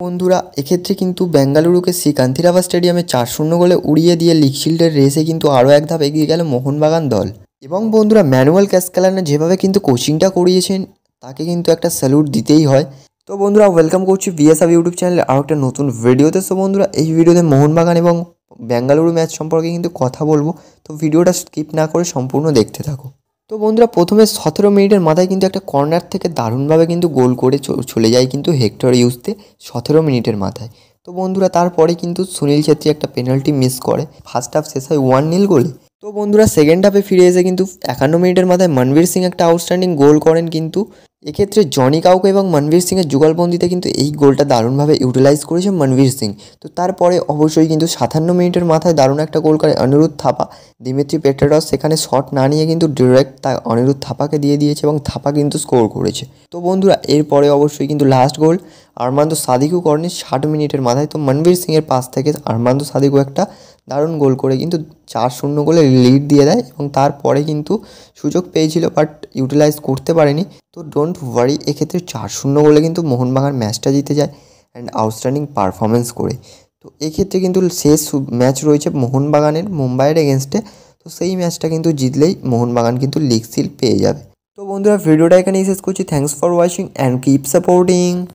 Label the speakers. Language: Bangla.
Speaker 1: বন্ধুরা এক্ষেত্রে কিন্তু বেঙ্গালুরুকে শ্রীকান্তিরাভা স্টেডিয়ামে 4-0 গোলে উড়িয়ে দিয়ে লিগ শিল্ডের রেসে কিন্তু আরও এক ধাপ এগিয়ে গেল মোহনবাগান দল। এবং বন্ধুরা ম্যানুয়াল ক্যাসকালানে যেভাবে কিন্তু কোচিংটা করিয়েছেন তাকে কিন্তু একটা স্যালুট দিতেই হয়। তো বন্ধুরা ওয়েলকাম করছি ভিএসআব ইউটিউব চ্যানেলে আরও একটা নতুন ভিডিওতে। সো বন্ধুরা এই ভিডিওতে মোহনবাগান এবং বেঙ্গালুরু ম্যাচ সম্পর্কে কিন্তু কথা বলবো, তো ভিডিওটা স্কিপ না করে সম্পূর্ণ দেখতে থাকো। তো বন্ধুরা প্রথমে 17 মিনিটের মাথায় কিন্তু একটা কর্নার থেকে দারুণভাবে কিন্তু গোল করে চলে যায় কিন্তু হেক্টর ইউসতে 17 মিনিটের মাথায়। তো বন্ধুরা তারপরে কিন্তু সুনীল ছেত্রী একটা পেনাল্টি মিস করে, ফার্স্ট হাফ শেষ হয় 1-0 গোলে। তো বন্ধুরা সেকেন্ড হাফে ফিরে এসে কিন্তু 51 মিনিটের মাথায় মনবীর সিং একটা আউটস্ট্যান্ডিং গোল করেন, কিন্তু এক্ষেত্রে জনি কাউকে এবং মনবীর সিংয়ের যুগলবন্দিতে কিন্তু এই গোলটা দারুণভাবে ইউটিলাইজ করেছে মনবীর সিং। তো তারপরে অবশ্যই কিন্তু 57 মিনিটের মাথায় দারুণ একটা গোল করে অনিরুদ্ধ থাপা। দিমিত্রি পেট্রাডস সেখানে শট না নিয়ে কিন্তু ডিরেক্ট তা অনিরুদ্ধ থাপাকে দিয়ে দিয়েছে এবং থাপা কিন্তু স্কোর করেছে। তো বন্ধুরা এরপরে অবশ্যই কিন্তু লাস্ট গোল আরমান্দো সাদিকু করেনি 60 মিনিটের মাথায়। তো মনবীর সিংয়ের পাস থেকে আরমান্দো সাদিকু একটা দারুণ গোল করে কিন্তু 4-0 গোলে লিড দিয়ে দেয় এবং তারপরে কিন্তু সুযোগ পেয়েছিল বাট ইউটিলাইজ করতে পারেনি। তো ডোন্ট ওয়ারি, এক্ষেত্রে 4-0 গোলে কিন্তু মোহনবাগান ম্যাচটা জিতে যায় অ্যান্ড আউটস্ট্যান্ডিং পারফরমেন্স করে। তো এক্ষেত্রে কিন্তু শেষ ম্যাচ রয়েছে মোহনবাগানের মুম্বাইয়ের এগেনস্টে। তো সেই ম্যাচটা কিন্তু জিতলেই মোহনবাগান কিন্তু লিগ শিল্ড পেয়ে যাবে। তো বন্ধুরা ভিডিওটা এখানেই শেষ করছি। Thanks for watching and keep supporting.